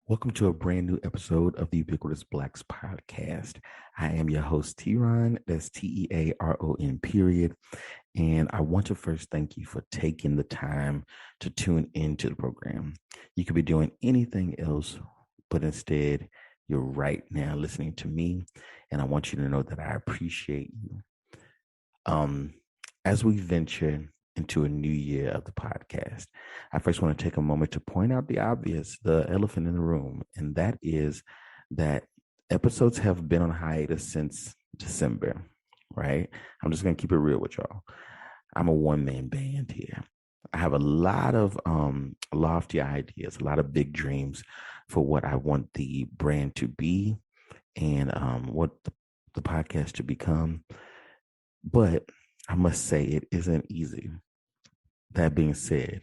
Welcome to a brand new episode of the Ubiquitous Blacks podcast. I am your host, TeaRon. That's TeaRon, period. And I want to first thank you for taking the time to tune into the program. You could be doing anything else, but instead, you're right now listening to me. And I want you to know that I appreciate you. As we venture into a new year of the podcast, I first want to take a moment to point out the obvious, the elephant in the room, and that is that episodes have been on hiatus since December, right? I'm just going to keep it real with y'all. I'm a one-man band here. I have a lot of lofty ideas, a lot of big dreams for what I want the brand to be and what the podcast to become. But I must say it isn't easy. That being said,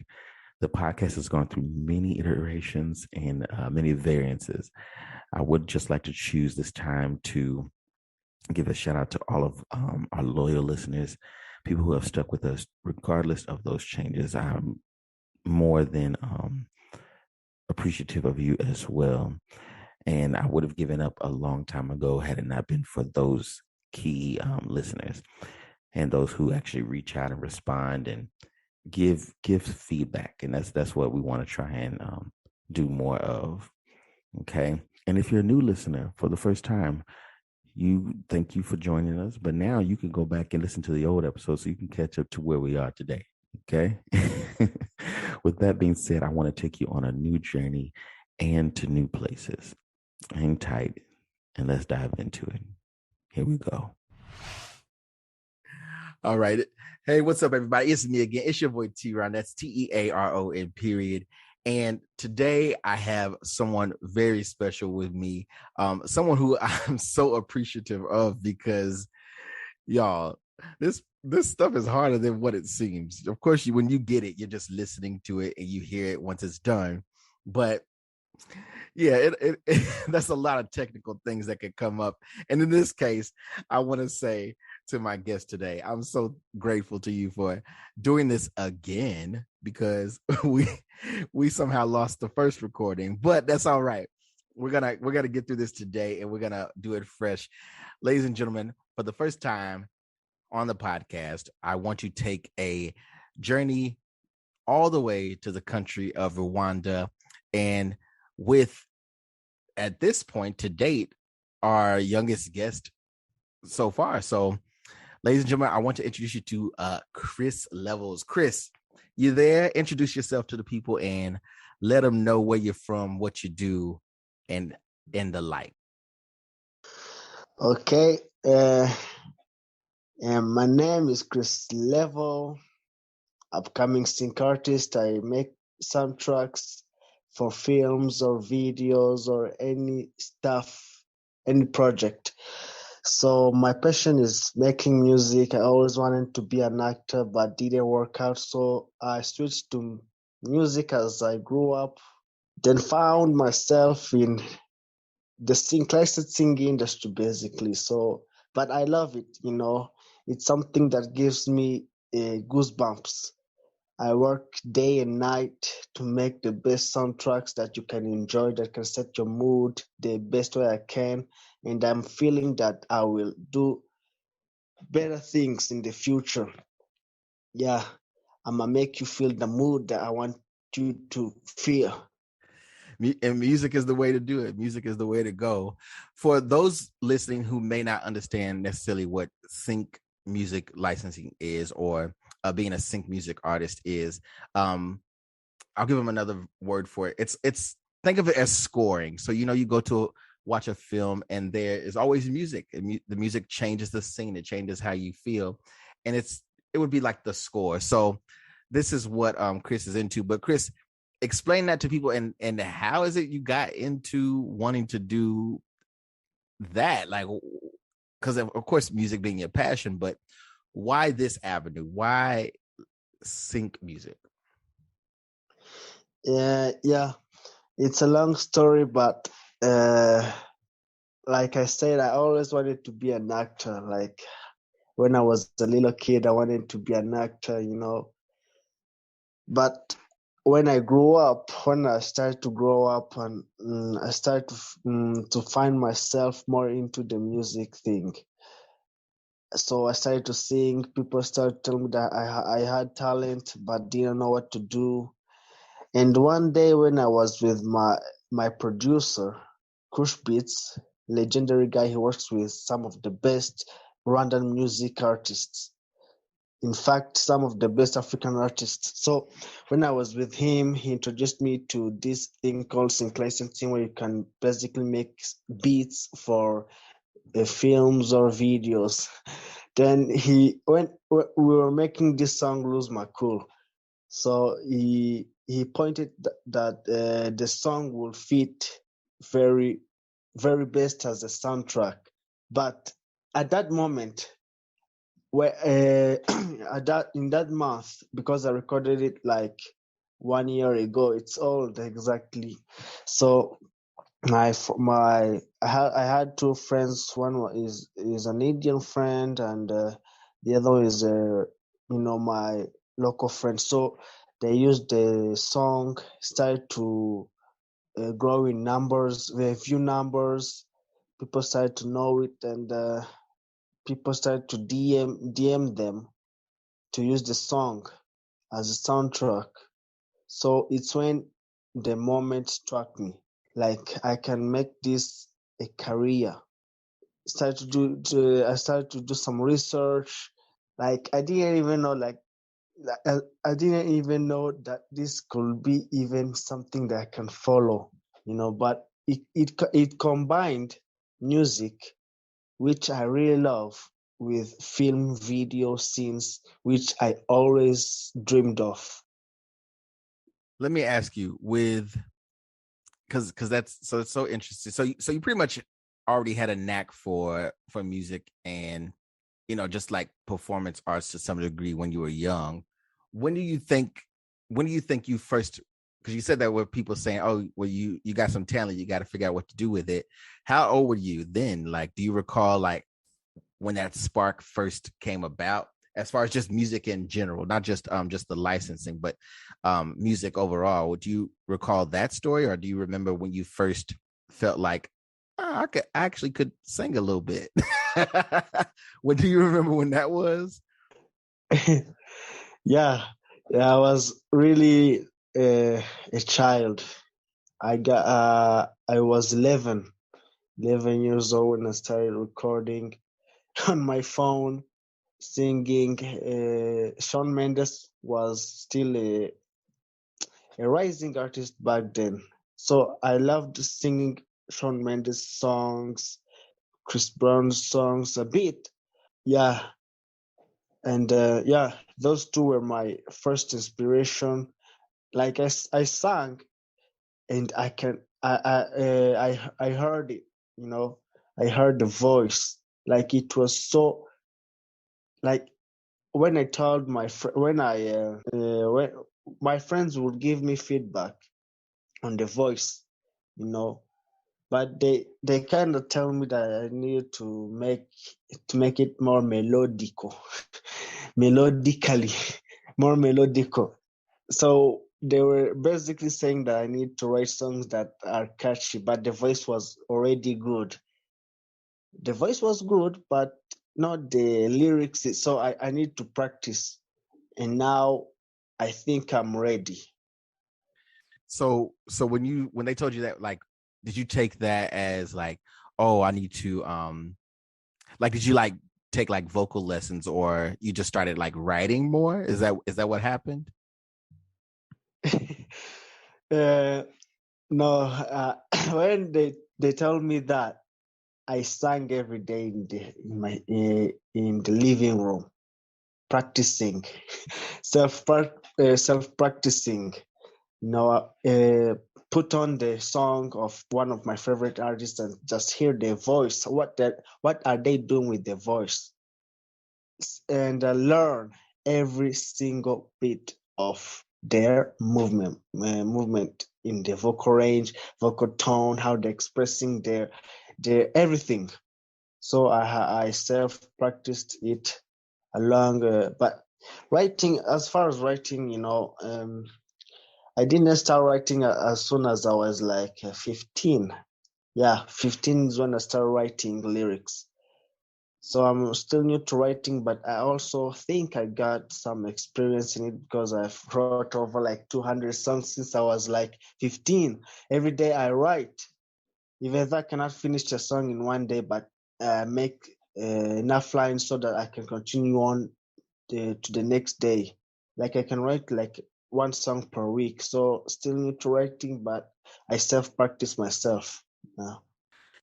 the podcast has gone through many iterations and many variances. I would just like to choose this time to give a shout out to all of our loyal listeners, people who have stuck with us regardless of those changes. I'm more than appreciative of you as well. And I would have given up a long time ago had it not been for those key listeners and those who actually reach out and respond and give feedback. And that's what we want to try and do more of. Okay. And if you're a new listener for the first time, thank you for joining us. But now you can go back and listen to the old episodes so you can catch up to where we are today. Okay. With that being said, I want to take you on a new journey and to new places. Hang tight and let's dive into it. Here we go. All right. Hey, what's up, everybody? It's me again. It's your boy TeaRon. That's TeaRon, period. And today I have someone very special with me, someone who I'm so appreciative of because, y'all, this stuff is harder than what it seems. Of course, when you get it, you're just listening to it and you hear it once it's done. But yeah, that's a lot of technical things that could come up. And in this case, I want to say to my guest today, I'm so grateful to you for doing this again because we somehow lost the first recording, but that's all right. We're gonna get through this today and we're gonna do it fresh. Ladies and gentlemen, for the first time on the podcast, I want to take a journey all the way to the country of Rwanda, and with, at this point to date, our youngest guest so far. So, ladies and gentlemen, I want to introduce you to Chris Levels. Chris, you there? Introduce yourself to the people and let them know where you're from, what you do, and the like. Okay. And my name is Chris Level, upcoming sync artist. I make soundtracks for films or videos or any stuff, any project. So my passion is making music. I always wanted to be an actor, but didn't work out. So I switched to music as I grew up, then found myself in the classic singing industry, basically. So, but I love it, It's something that gives me goosebumps. I work day and night to make the best soundtracks that you can enjoy, that can set your mood the best way I can. And I'm feeling that I will do better things in the future. Yeah, I'm going to make you feel the mood that I want you to feel. And music is the way to do it. Music is the way to go. For those listening who may not understand necessarily what sync music licensing is or being a sync music artist is, I'll give them another word for it. It's think of it as scoring. So, you go to watch a film and there is always music. And the music changes the scene. It changes how you feel. And it would be like the score. So this is what Chris is into. But Chris, explain that to people and how is it you got into wanting to do that? Like, because of course music being your passion, but why this avenue? Why sync music? Yeah, it's a long story, but like I said, I always wanted to be an actor. Like when I was a little kid, I wanted to be an actor, But when I started to grow up, and I started to find myself more into the music thing. So I started to sing. People started telling me that I had talent, but didn't know what to do. And one day when I was with my producer, Kush Beats, legendary guy, he works with some of the best Rwandan music artists. In fact, some of the best African artists. So when I was with him, he introduced me to this thing called sync licensing, where you can basically make beats for films or videos. Then when we were making this song "Lose My Cool," so he pointed that the song will fit very very best as a soundtrack. But at that moment, where in that month, because I recorded it like 1 year ago, it's old exactly. So I had two friends. One is an Indian friend, and the other is my local friend. So they used the song, started to grow in numbers, view numbers. People started to know it, and people started to DM them to use the song as a soundtrack. So it's when the moment struck me, like I can make this a career. I started to do some research. Like I didn't even know I didn't even know that this could be even something that I can follow, but it combined music, which I really love, with film video scenes, which I always dreamed of. Let me ask you, with because that's so it's so interesting. So you pretty much already had a knack for music and just like performance arts to some degree when you were young. When do you think you first, because you said that with people saying, oh, well, you got some talent, you got to figure out what to do with it. How old were you then? Like, do you recall like when that spark first came about, as far as just music in general, not just the licensing, but music overall? Do you recall that story, or do you remember when you first felt like, oh, I actually could sing a little bit? What do you remember when that was? Yeah, I was really a child. I was 11 years old when I started recording on my phone, singing. Shawn Mendes was still a rising artist back then. So I loved singing Shawn Mendes songs, Chris Brown's songs a bit. Yeah. And yeah, those two were my first inspiration. Like I sang, and I heard it, I heard the voice. Like it was so, like when I told my when my friends would give me feedback on the voice, you know, but they kind of tell me that I need to make it more melodico, melodically, more melodical. So they were basically saying that I need to write songs that are catchy, but the voice was already good. The voice was good, but not the lyrics. So I need to practice. And now I think I'm ready. So when they told you that, like, did you take that as like, oh, I need to like, did you like take like vocal lessons, or you just started like writing more? Is that what happened? uh, no, when they told me that, I sang every day in the living room, practicing, self practicing. Put on the song of one of my favorite artists and just hear their voice. What are they doing with their voice? And learn every single bit of their movement in the vocal range, vocal tone, how they're expressing their everything. So I self practiced it along, but writing, as far as writing, I didn't start writing as soon as I was like 15. Yeah, 15 is when I started writing lyrics. So I'm still new to writing, but I also think I got some experience in it because I've wrote over like 200 songs since I was like 15. Every day I write. Even though I cannot finish a song in one day, but make enough lines so that I can continue on to the next day. Like I can write like one song per week. So still new to writing, but I self practice myself now.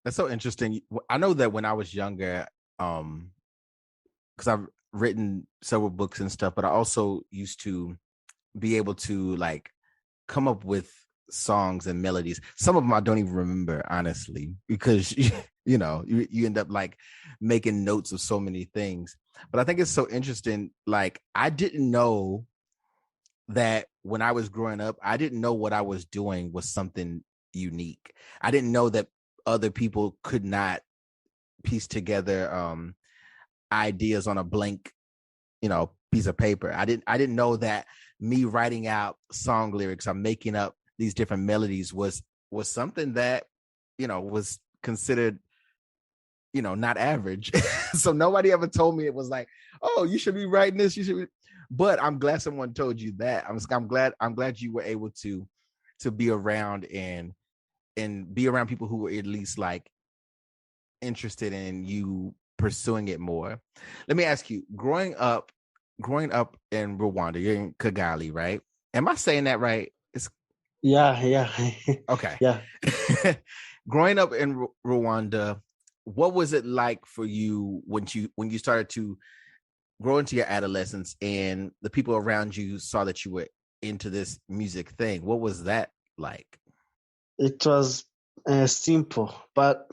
That's so interesting. I know that when I was younger, because I've written several books and stuff, but I also used to be able to like come up with songs and melodies. Some of them I don't even remember, honestly, because you end up like making notes of so many things. But I think it's so interesting. Like I didn't know that when I was growing up, I didn't know what I was doing was something unique. I didn't know that other people could not piece together ideas on a blank, piece of paper. I didn't know that me writing out song lyrics or making up these different melodies was something that, was considered, not average. So nobody ever told me it was like, oh, you should be writing this, you should be. But I'm glad someone told you that. I'm glad you were able to be around and be around people who were at least like interested in you pursuing it more. Let me ask you, growing up in Rwanda, you're in Kigali, right? Am I saying that right? It's Yeah, yeah, okay. yeah. Growing up in Rwanda, what was it like for you when you started to grow into your adolescence and the people around you saw that you were into this music thing? What was that like? It was simple, but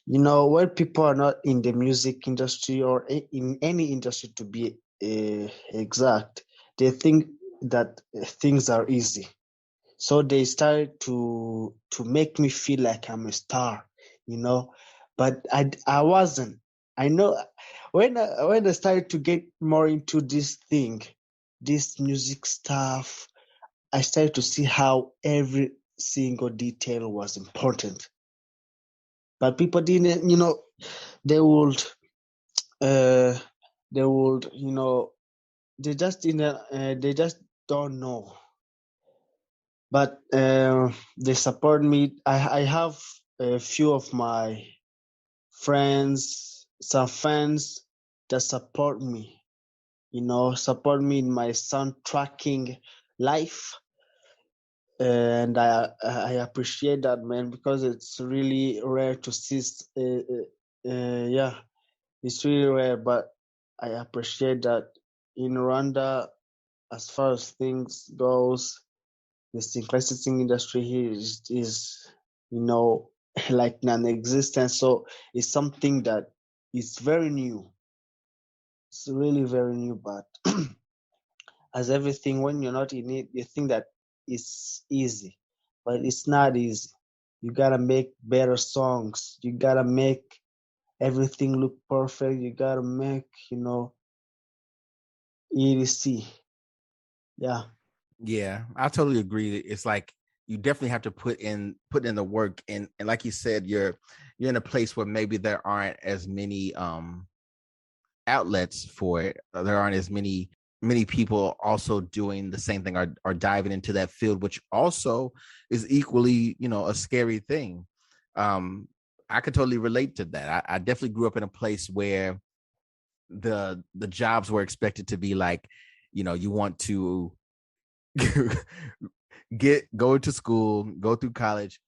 when people are not in the music industry or in any industry to be exact, they think that things are easy. So they started to make me feel like I'm a star, but I wasn't. I know when I started to get more into this thing, this music stuff, I started to see how every single detail was important. But people didn't, they would, uh, they would, they just didn't, they just don't know. But they support me. I have a few of my friends, some fans that support me in my sound tracking life. And I appreciate that, man, because it's really rare to see. Yeah, it's really rare, but I appreciate that in Rwanda, as far as things goes, the synchronizing industry here is like non-existent. So it's something that is very new. It's really very new, but as everything, when you're not in it, you think that it's easy, but it's not easy. You gotta make better songs. You gotta make everything look perfect. You gotta make, EDC. Yeah. Yeah, I totally agree. It's like you definitely have to put in the work, and like you said, you're in a place where maybe there aren't as many outlets for it. There aren't as many people also doing the same thing or diving into that field, which also is equally, a scary thing. Um, I could totally relate to that. I definitely grew up in a place where the jobs were expected to be like, you want to go to school, go through college,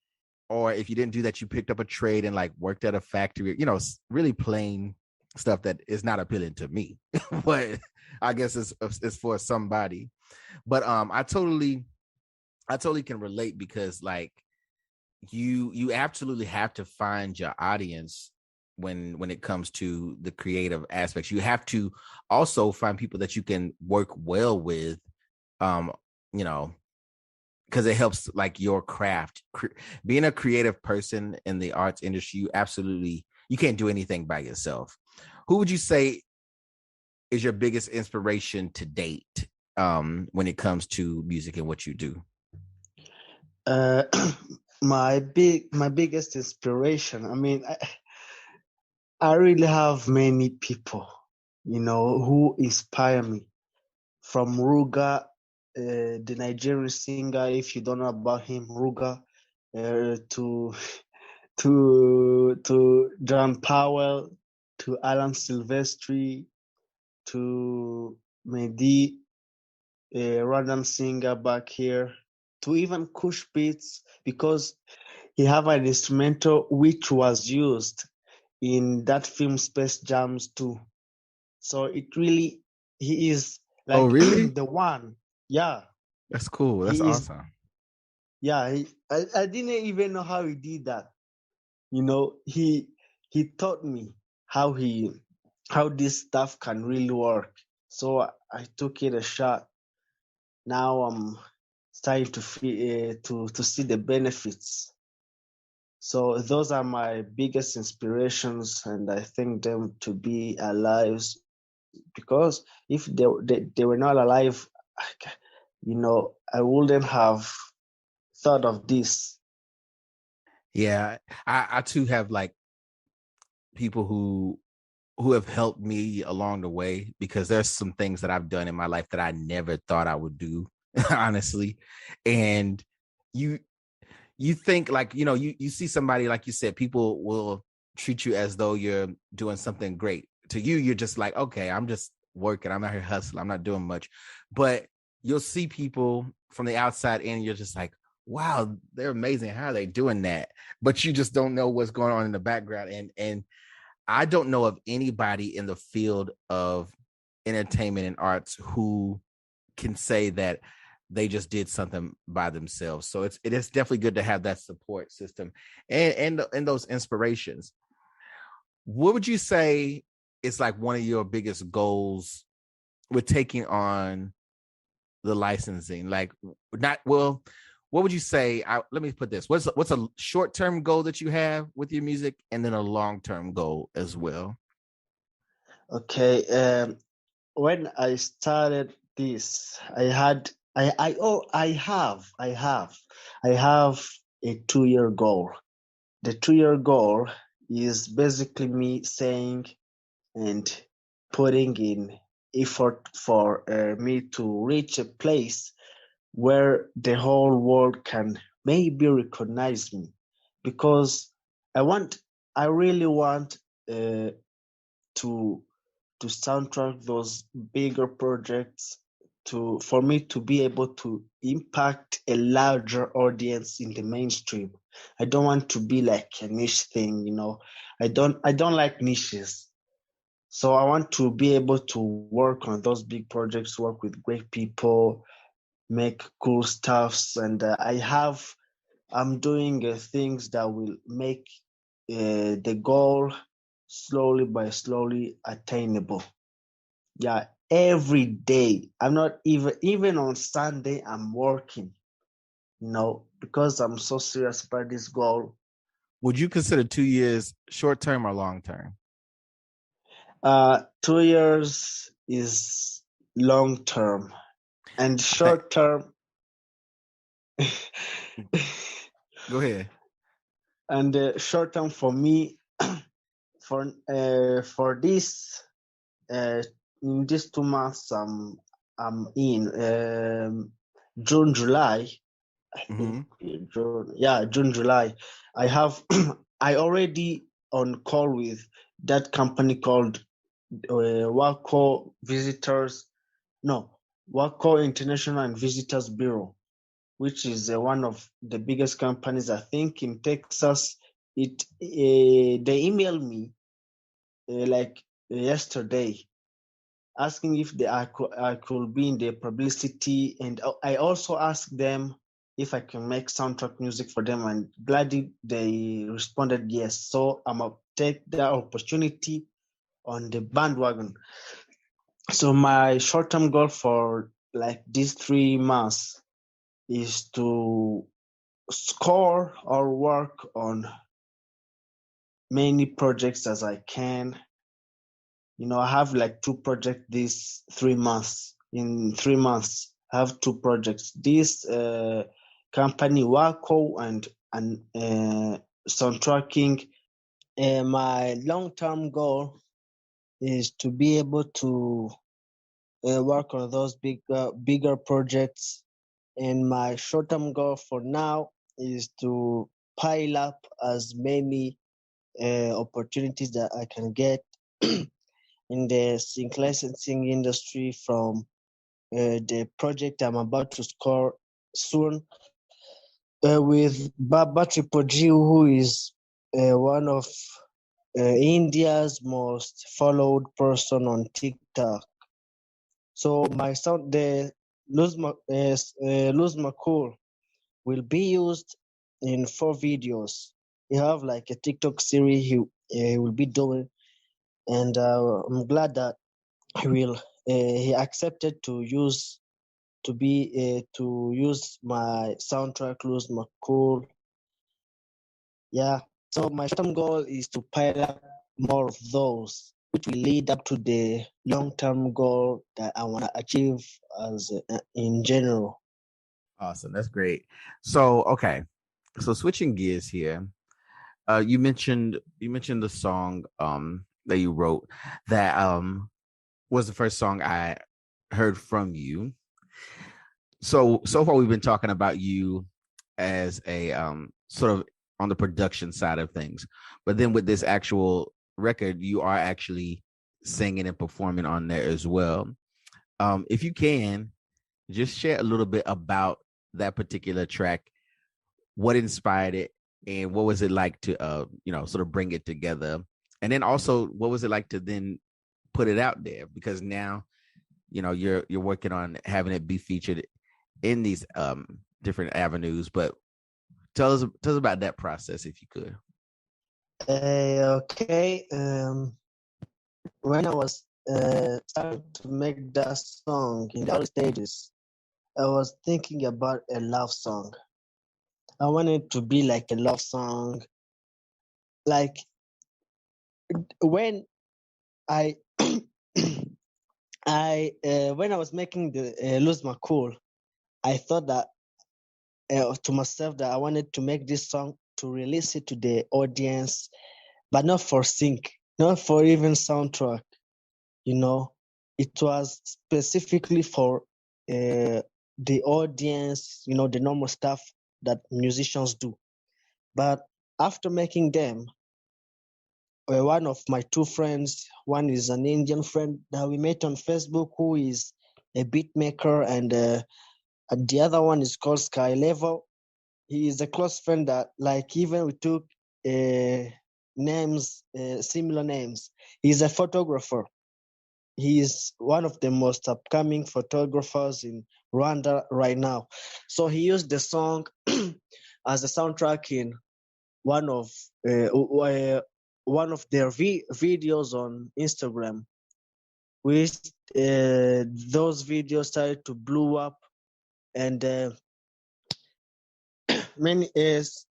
or if you didn't do that, you picked up a trade and like worked at a factory, really plain stuff that is not appealing to me. But I guess it's for somebody. But I totally can relate because like you absolutely have to find your audience when it comes to the creative aspects. You have to also find people that you can work well with, um you know because it helps like your craft. Being a creative person in the arts industry, you can't do anything by yourself. Who would you say is your biggest inspiration to date when it comes to music and what you do? Uh, my biggest inspiration. I mean, I really have many people, who inspire me. From Ruga, the Nigerian singer. If you don't know about him, Ruga, to John Powell, to Alan Silvestri, to Mehdi, a random singer back here, to even Kush Beats, because he have an instrumental which was used in that film Space Jams too. So he is Oh, like really? the one. Yeah, That's cool. That's he is. awesome. Yeah, I didn't even know how he did that. He taught me how how this stuff can really work. So I took it a shot. Now I'm starting to see the benefits. So those are my biggest inspirations, and I think them to be alive, because if they were not alive, I wouldn't have thought of this. Yeah, I too have like people who have helped me along the way, because there's some things that I've done in my life that I never thought I would do, honestly. And you you think, like, you see somebody, like you said, people will treat you as though you're doing something great. To you, you're just like, okay, I'm just working, I'm out here hustling, I'm not doing much. But you'll see people from the outside in, you're just like, wow, they're amazing, how are they doing that? But you just don't know what's going on in the background. And I don't know of anybody in the field of entertainment and arts who can say that they just did something by themselves. So it is definitely good to have that support system and those inspirations. What would you say is like one of your biggest goals with taking on the licensing? Like, not well, what would you say? Let me put this. What's a short-term goal that you have with your music, and then a long-term goal as well? Okay. When I started this, I have a 2-year goal. The 2-year goal is basically me saying and putting in effort for me to reach a place where the whole world can maybe recognize me, because I want, I really want to soundtrack those bigger projects, to for me to be able to impact a larger audience in the mainstream. I don't want to be like a niche thing. I don't like niches. So I want to be able to work on those big projects, work with great people, make cool stuffs, and I'm doing things that will make the goal slowly by slowly attainable. Yeah, every day. I'm not even on Sunday, I'm working, because I'm so serious about this goal. Would you consider 2 years short-term or long-term? 2 years is long term, and I think. short term. Go ahead. And short term for me, for this in these 2 months, I'm in June, July. I think Mm-hmm. June, yeah, June, July. I have I already on call with that company called Waco Visitors, no, Waco International and Visitors Bureau, which is one of the biggest companies I think in Texas. They emailed me like yesterday, asking if I could be in the publicity, and I also asked them if I can make soundtrack music for them, and gladly they responded yes. So I'm gonna take that opportunity on the bandwagon. So my short-term goal for like these 3 months is to score or work on many projects as I can. I have like 2 projects these 3 months. In 3 months, I have 2 projects. This company Waco and soundtracking. My long-term goal is to be able to work on those bigger projects. And my short-term goal for now is to pile up as many opportunities that I can get in the sync licensing industry from the project I'm about to score soon with Baba Triple G, who is one of India's most followed person on TikTok. So my sound, the Lose My Cool will be used in 4 videos. He have like a TikTok series he will be doing, and I'm glad that he accepted to use my soundtrack Lose My Cool. Yeah. So my short-term goal is to pile up more of those, which will lead up to the long-term goal that I want to achieve as in general. Awesome. That's great. So, okay. So switching gears here, you mentioned the song that you wrote that was the first song I heard from you. So far we've been talking about you as a sort of on the production side of things, but then with this actual record, you are actually singing and performing on there as well. If you can, just share a little bit about that particular track, what inspired it, and what was it like to sort of bring it together, and then also what was it like to then put it out there, because now you're working on having it be featured in these different avenues. But tell us about that process if you could. Okay. When I was starting to make that song in the early stages, I was thinking about a love song. I wanted to be like a love song. Like when I when I was making the Lose My Cool, I thought that to myself that I wanted to make this song to release it to the audience, but not for sync, not for even soundtrack. It was specifically for the audience, the normal stuff that musicians do. But after making them, one of my 2 friends, one is an Indian friend that we met on Facebook who is a beat maker, and the other one is called Sky Level. He is a close friend that, like, even we took names, similar names. He's a photographer. He is one of the most upcoming photographers in Rwanda right now. So he used the song as a soundtrack in one of their videos on Instagram, which those videos started to blow up, and a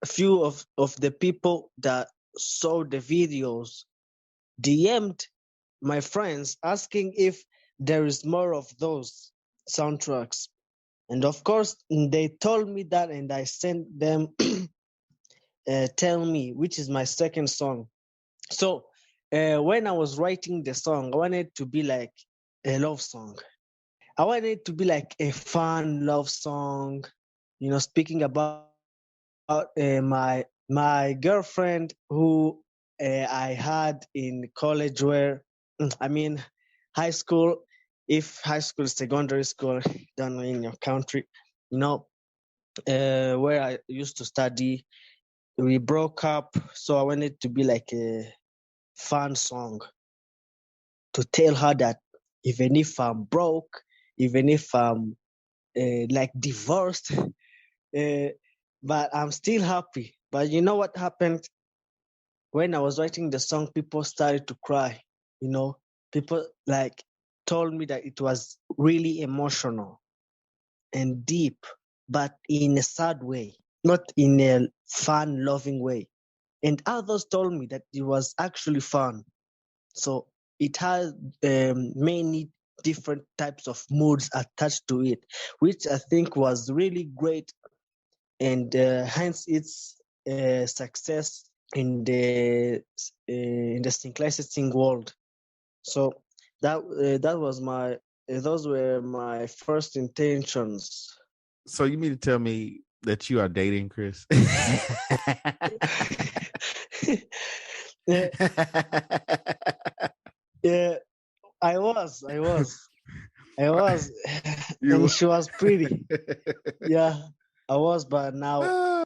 few of the people that saw the videos DM'd my friends asking if there is more of those soundtracks. And of course, they told me that, and I sent them Tell Me, which is my second song. So when I was writing the song, I wanted to be like a love song. I wanted it to be like a fun love song, speaking about my girlfriend who I had in college, high school. If high school is secondary school, don't know in your country, where I used to study. We broke up, so I wanted to be like a fun song to tell her that even if I'm broke, even if I'm like divorced, but I'm still happy. But you know what happened? When I was writing the song, people started to cry. People like told me that it was really emotional and deep, but in a sad way, not in a fun, loving way. And others told me that it was actually fun. So it has many different types of moods attached to it, which I think was really great and hence its success in the sync licensing world. So that was my those were my first intentions. So you mean to tell me that you are dating Chris? yeah, yeah, I was, and You she was pretty. Yeah, I was, but now,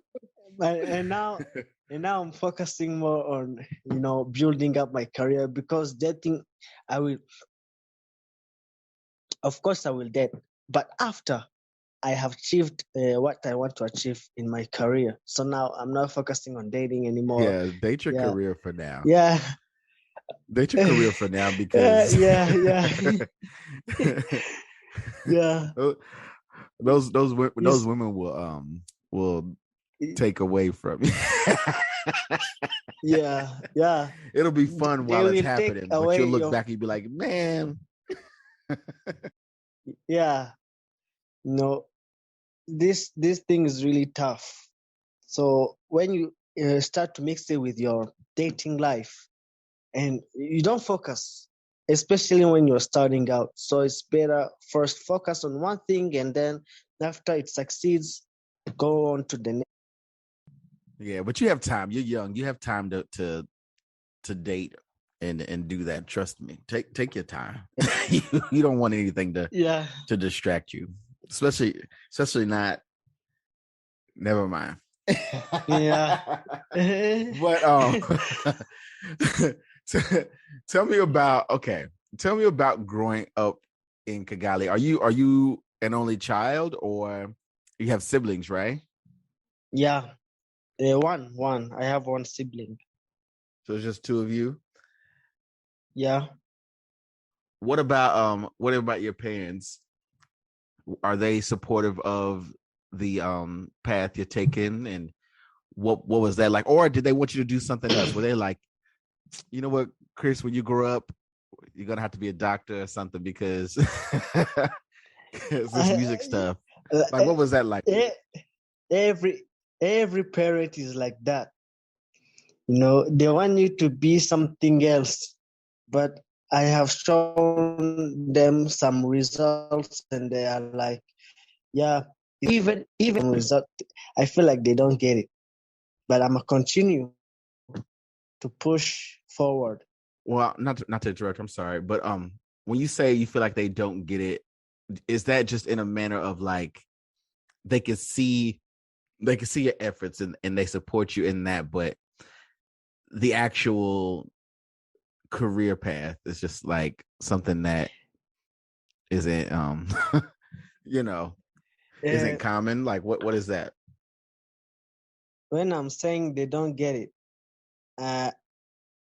and now, I'm focusing more on building up my career, because dating, I will, of course, I will date, but after I have achieved what I want to achieve in my career. So now I'm not focusing on dating anymore. Yeah, date your Yeah, career for now. yeah, Date your career for now, because yeah. Yeah. those Yes. women will take away from you. Yeah. It'll be fun They while it's will take happening, but you'll away look your, back and be like, man. yeah. No, this thing is really tough. So when you start to mix it with your dating life, and you don't focus, especially when you're starting out. So it's better first focus on one thing, and then after it succeeds, go on to the next. Yeah, but you have time. You're young. You have time to date and do that. Trust me. Take your time. You don't want anything Yeah. to distract you, especially not. Never mind. Yeah. But tell me about growing up in Kigali. Are you an only child, or you have siblings, right? Yeah. One. I have one sibling. So it's just two of you. Yeah. What about your parents? Are they supportive of the path you're taking, and what was that like? Or did they want you to do something else? Were they like, you know what, Chris, when you grow up, you're gonna have to be a doctor or something, because this music stuff. Like, what was that like? Every every parent is like that. They want you to be something else, but I have shown them some results, and they are like, yeah, even result. I feel like they don't get it, but I'm gonna continue to push forward. Well, not to interrupt. I'm sorry, but when you say you feel like they don't get it, is that just in a manner of like they can see your efforts, and they support you in that, but the actual career path is just like something that isn't you know isn't common? Like, what is that? When I'm saying they don't get it,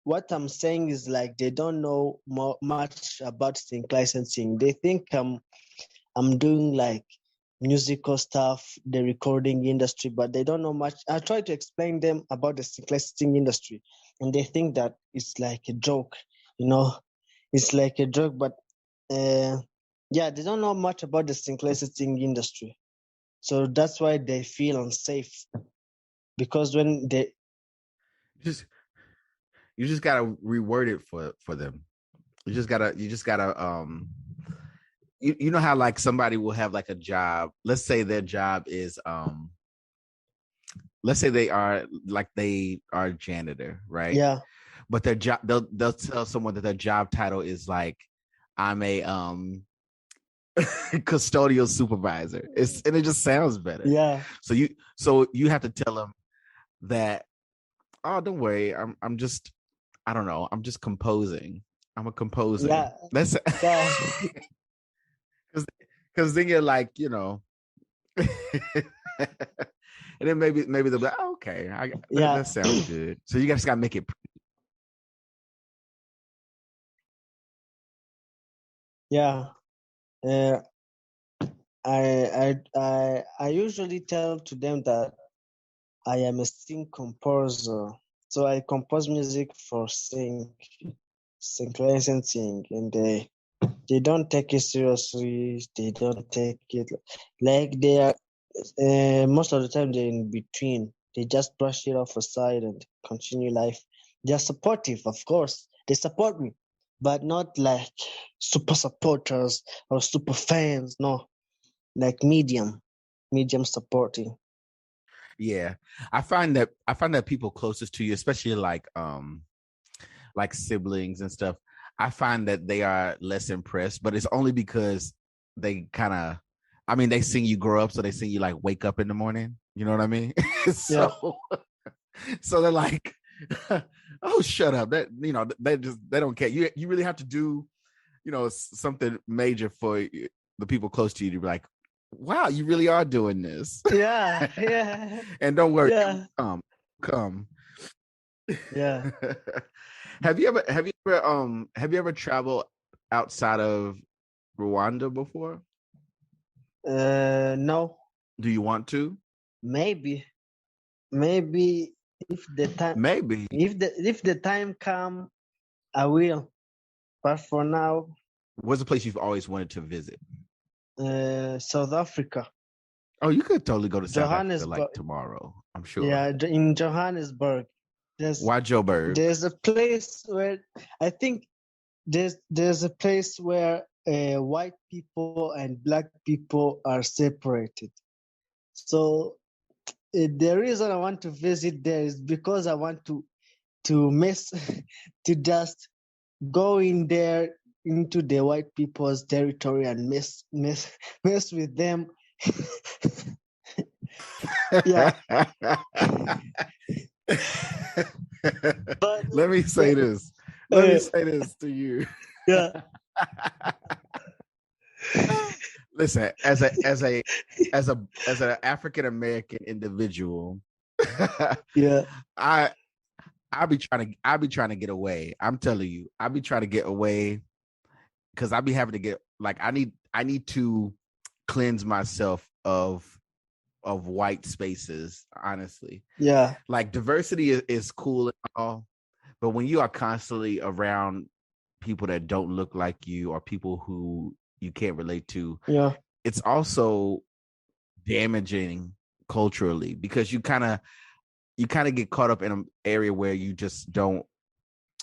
what I'm saying is, like, they don't know much about sync licensing. They think I'm doing like musical stuff, the recording industry, but they don't know much. I try to explain them about the sync licensing industry, and they think that it's like a joke. It's like a joke, but yeah, they don't know much about the sync licensing industry. So that's why they feel unsafe, because when they Just you just gotta reword it for them. You just gotta you know how like somebody will have like a job. Let's say their job is let's say they are a janitor, right? yeah But their job, they'll tell someone that their job title is like, I'm a custodial supervisor. And it just sounds better. yeah So you have to tell them that, oh, don't worry, I'm just, I don't know, I'm just composing. I'm a composer. yeah That's yeah because then you're like, and then maybe they'll be like, oh, okay, yeah that sounds good. So you just gotta make it. yeah uh, I usually tell to them that I am a sync composer. So I compose music for sync licensing, and they don't take it seriously. They don't take it like they are. Most of the time they're in between. They just brush it off aside and continue life. They're supportive, of course. They support me, but not like super supporters or super fans. No, like medium supporting. Yeah. I find that people closest to you, especially like siblings and stuff, I find that they are less impressed, but it's only because they kind of, I mean, they seen you grow up, so they see you like wake up in the morning. You know what I mean? Yeah, so, so they're like, "Oh, shut up!" That they don't care. You really have to do something major for the people close to you to be like, "Wow, you really are doing this." yeah, yeah, And don't worry, it will yeah, come. yeah. Have you ever traveled outside of Rwanda before? No, Do you want to? maybe, maybe if the time, Maybe. if the time come, I will. But for now, What's a place you've always wanted to visit? South Africa, Oh, you could totally go to South Africa like Johannesburg. tomorrow, I'm sure. Yeah, in Johannesburg, there's Why Joburg? there's a place where I think there's a place where white people and black people are separated. So the reason I want to visit there is because I want to mess to just go in there into the white people's territory and mess with them. Yeah, but Let me say the, this. Let me say this to you. yeah, Listen, as an African American individual, yeah, I I be trying to get away. I'm telling you, I be trying to get away because I be having to get like I need to cleanse myself of white spaces, honestly. yeah, Like diversity is cool and all, but when you are constantly around people that don't look like you or people who you can't relate to, yeah, it's also damaging culturally because you kind of get caught up in an area where you just don't,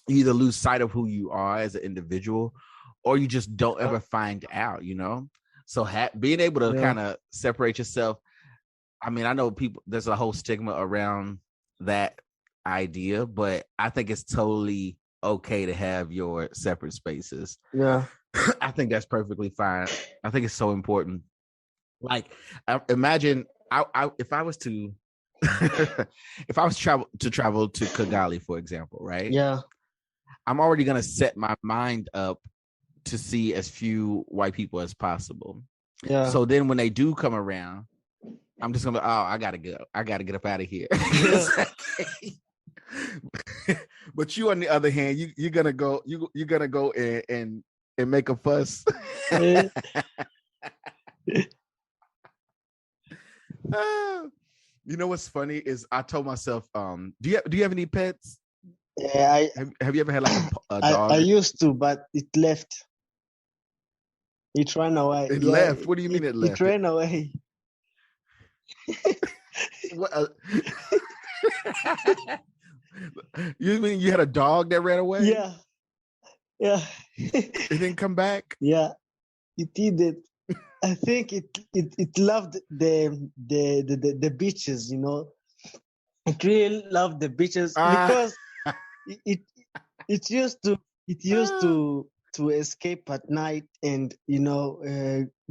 you either lose sight of who you are as an individual or you just don't ever find out, you know? So being able to yeah, kind of separate yourself, I mean, I know people, there's a whole stigma around that idea, but I think it's totally okay to have your separate spaces. yeah, I think that's perfectly fine. I think it's so important. Like, imagine if I was to, if I was travel to Kigali, for example, right? yeah, I'm already gonna set my mind up to see as few white people as possible. yeah. So then when they do come around, I'm just gonna be, oh, I gotta go. I gotta get up out of here. But you, on the other hand, you're gonna go. You're gonna go and make a fuss. Eh, You know what's funny is I told myself, do you have any pets? yeah, Have you ever had like a I dog? used to, but it left. It ran away. It Yeah, left. What do you mean it it left? ran away. What? You mean you had a dog that ran away? Yeah, yeah, It didn't come back. yeah. It did it. I think it loved the beaches. You know, it really loved the beaches Ah. because it it, it used to it used to escape at night and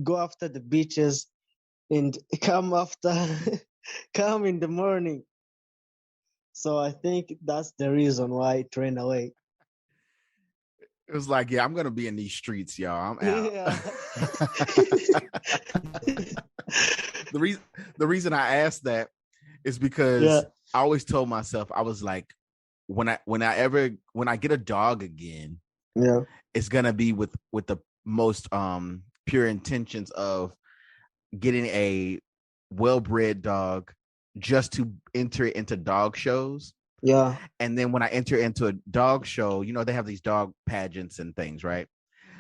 go after the beaches and come after come in the morning. So I think that's the reason why it ran away. It was like, yeah, I'm gonna be in these streets, y'all. I'm out. Yeah. the reason I asked that is Yeah. because I always told myself, I was like, when I get a dog again, Yeah. it's gonna be with the most pure intentions of getting a well-bred dog just to enter into dog shows. Yeah. And then when I enter into a dog show, they have these dog pageants and things, right?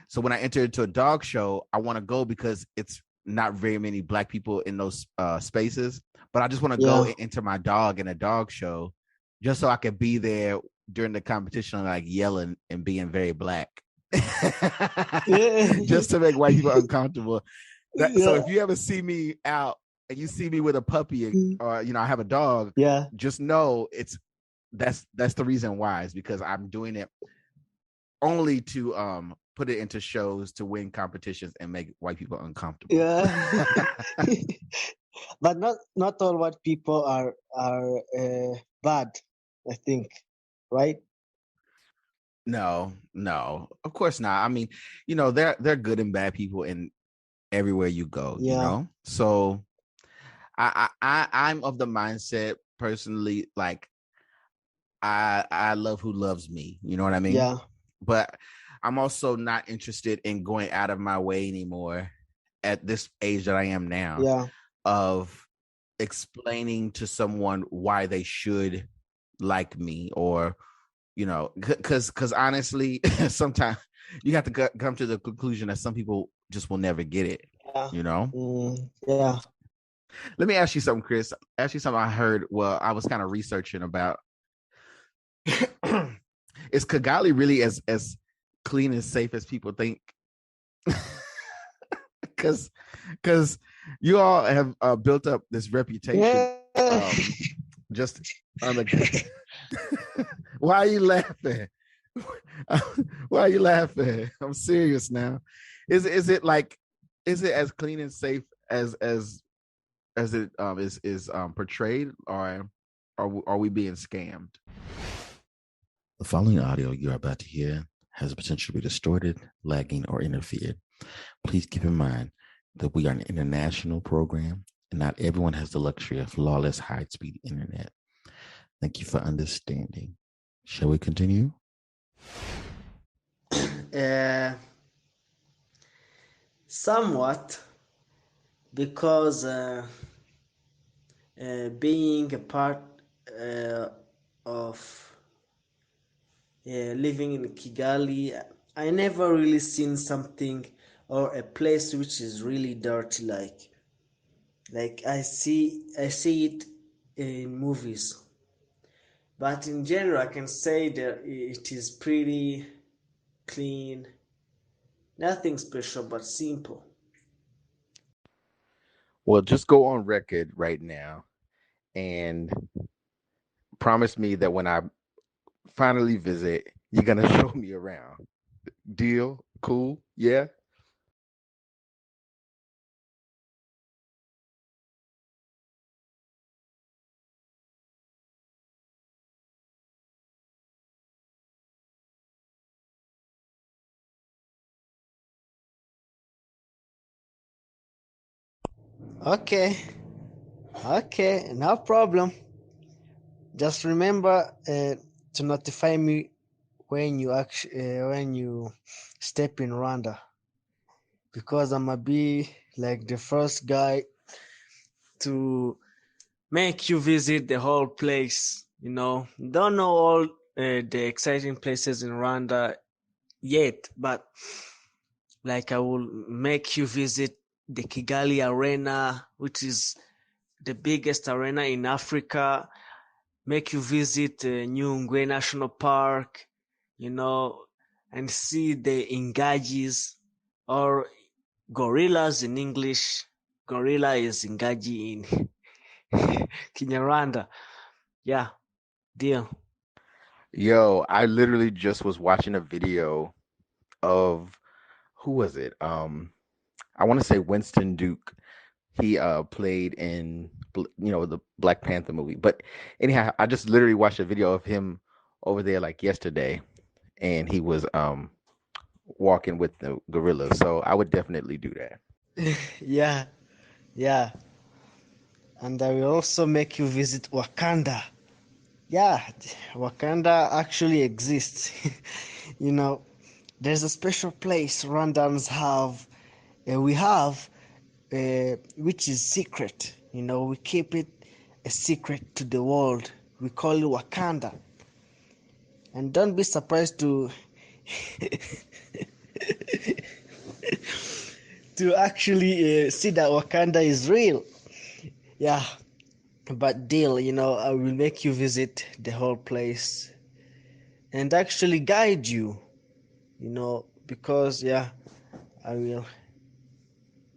So when I enter into a dog show, I want to go because it's not very many black people in those spaces, but I just want to go Yeah. into my dog in a dog show just so I could be there during the competition, like yelling and being very black. Yeah. Just to make white people uncomfortable. So Yeah. if you ever see me out and you see me with a puppy, or I have a dog, Yeah. just know that's the reason why. Is because I'm doing it only to put it into shows to win competitions and make white people uncomfortable. Yeah. But not all white people are bad, I think, right? No, of course not. I mean, they're good and bad people in everywhere you go. Yeah. So I'm of the mindset personally, like I love who loves me. You know what I mean? Yeah. But I'm also not interested in going out of my way anymore at this age that I am now Yeah. of explaining to someone why they should like me, or because honestly, sometimes you have to come to the conclusion that some people just will never get it. Yeah. Yeah. Let me ask you something, Chris. Ask you something I heard. Well, I was kind of researching about. Is Kigali really as clean and safe as people think? Because you all have built up this reputation. Yeah. Just on the. Why are you laughing? Why are you laughing? I'm serious now. Is it as clean and safe as it is portrayed, or are we being scammed? The following audio you are about to hear has the potential to be distorted, lagging, or interfered. Please keep in mind that we are an international program and not everyone has the luxury of flawless high-speed internet. Thank you for understanding. Shall we continue? Somewhat, because being a part of living in Kigali, I never really seen something or a place which is really dirty like I see it in movies. But in general, I can say that it is pretty clean. Nothing special, but simple. Well, just go on record right now and promise me that when I finally visit, you're gonna show me around. Deal? Cool? Yeah? Okay, okay, no problem. Just remember to notify me when you step in Rwanda, because I'm gonna be like the first guy to make you visit the whole place. Don't know all the exciting places in Rwanda yet, but like I will make you visit the Kigali Arena, which is the biggest arena in Africa. Make you visit Nyungwe National Park, and see the ingajis, or gorillas in English. Gorilla is ingaji in Kinyarwanda. Yeah, deal. Yo, I literally just was watching a video of who was it? I want to say Winston Duke. He played in the Black Panther movie. But anyhow, I just literally watched a video of him over there like yesterday, and he was walking with the gorilla. So I would definitely do that. Yeah, yeah. And I will also make you visit Wakanda. Yeah, Wakanda actually exists. you know, there's a special place Rwandans have, we have, which is secret. We keep it a secret to the world. We call it Wakanda. And don't be surprised to to actually see that Wakanda is real. Yeah, but deal, I will make you visit the whole place and actually guide you, because I will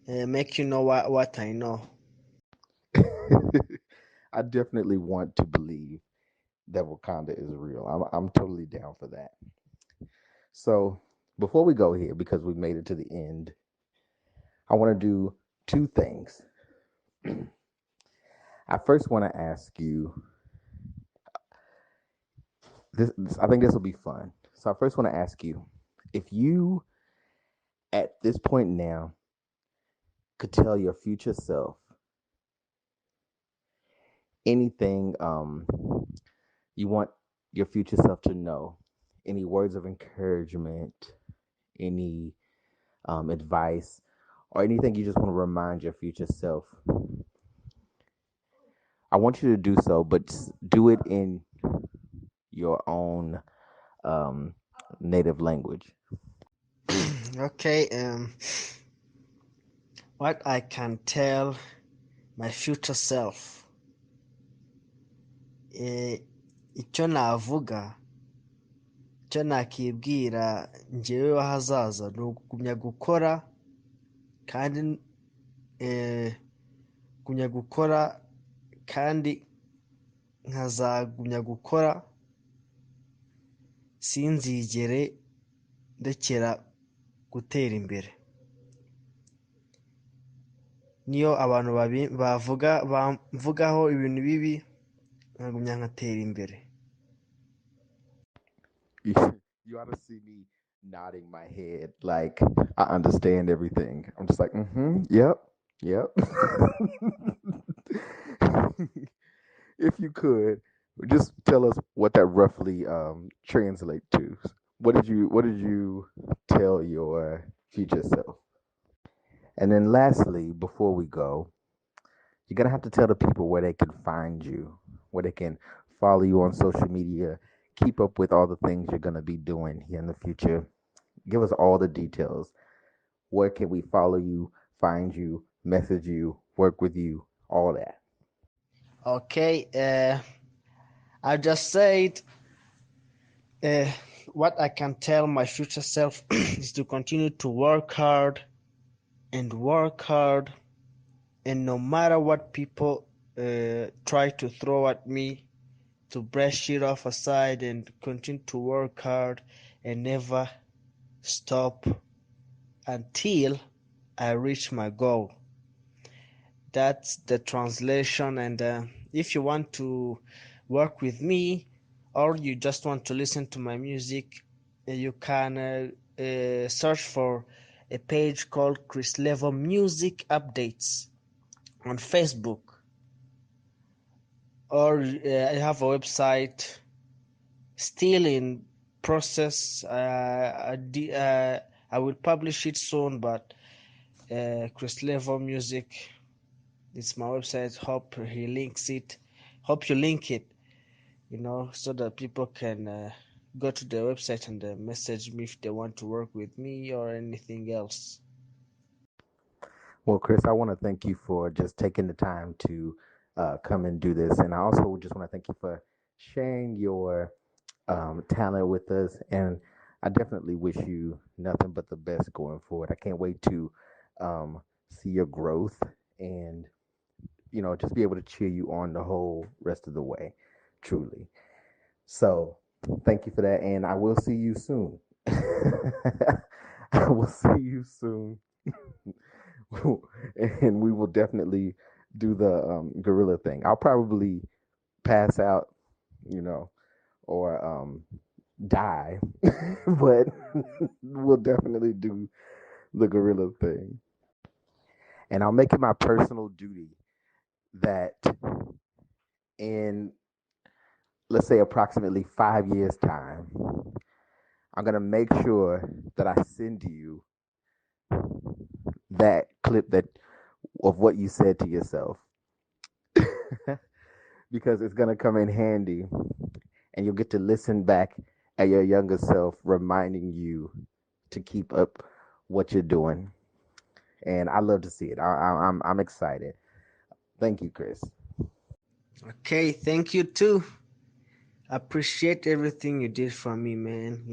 make you know what I know. I definitely want to believe that Wakanda is real. I'm totally down for that. So before we go here, because we made it to the end, I want to do two things. I first want to ask you this. I think this will be fun. So I first want to ask you if you, at this point now, could tell your future self anything you want your future self to know, any words of encouragement, any advice, or anything you just want to remind your future self, I want you to do so, but do it in your own um, native language. Okay, what I can tell my future self, icyo navuga, icyo nakibwira njyewe w'ahazaza ni ukugumya gukora kandi gumya gukora kandi nkazagumya gukora, sinzigere ndekera gutera imbere. Niyo abantu bamvugaho ibintu bibi, nkagumya nkatera imbere. You ought to see me nodding my head like I understand everything. I'm just like, yep, yep. If you could, just tell us what that roughly translate to. What did you tell your future self? And then lastly, before we go, you're gonna have to tell the people where they can find you, where they can follow you on social media, keep up with all the things you're gonna be doing here in the future. Give us all the details. Where can we follow you, find you, message you, work with you, all that? Okay, I just said uh, what I can tell my future self is to continue to work hard and work hard, and no matter what people try to throw at me, to brush it off aside and continue to work hard and never stop until I reach my goal. That's the translation. And if you want to work with me, or you just want to listen to my music, you can search for a page called Chris Level Music Updates on Facebook, or I have a website still in process. I will publish it soon, but Chris Level Music, it's my website. Hope he links it. Hope you link it, so that people can go to the website and message me if they want to work with me or anything else. Well, Chris, I want to thank you for just taking the time to come and do this. And I also just want to thank you for sharing your talent with us. And I definitely wish you nothing but the best going forward. I can't wait to see your growth and, just be able to cheer you on the whole rest of the way, truly. So thank you for that. And I will see you soon. I will see you soon. And we will definitely do the gorilla thing. I'll probably pass out, or die, but we'll definitely do the gorilla thing. And I'll make it my personal duty that in, let's say, approximately 5 years' time, I'm going to make sure that I send you that clip of what you said to yourself. Because it's going to come in handy and you'll get to listen back at your younger self reminding you to keep up what you're doing. and I love to see it. I'm excited. Thank you, Chris. Okay, thank you too. Appreciate everything you did for me, man.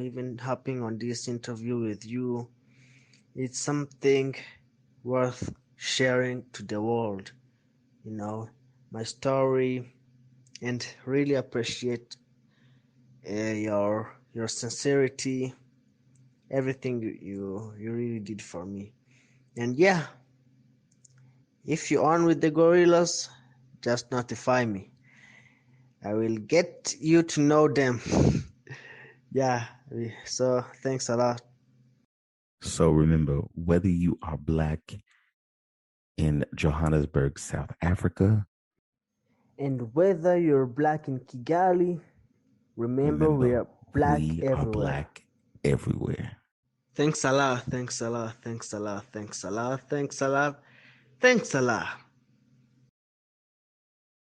Even hopping on this interview with you, it's something worth sharing to the world. My story, and really appreciate your sincerity, everything you really did for me. And yeah, if you're on with the gorillas, just notify me. I will get you to know them. Yeah, so thanks a lot. So remember, whether you are Black in Johannesburg, South Africa, And whether you're black in Kigali, remember we remember, are black we are everywhere. Black everywhere. Thanks a lot, thanks a lot, thanks a lot, thanks a lot, thanks a lot, thanks a lot.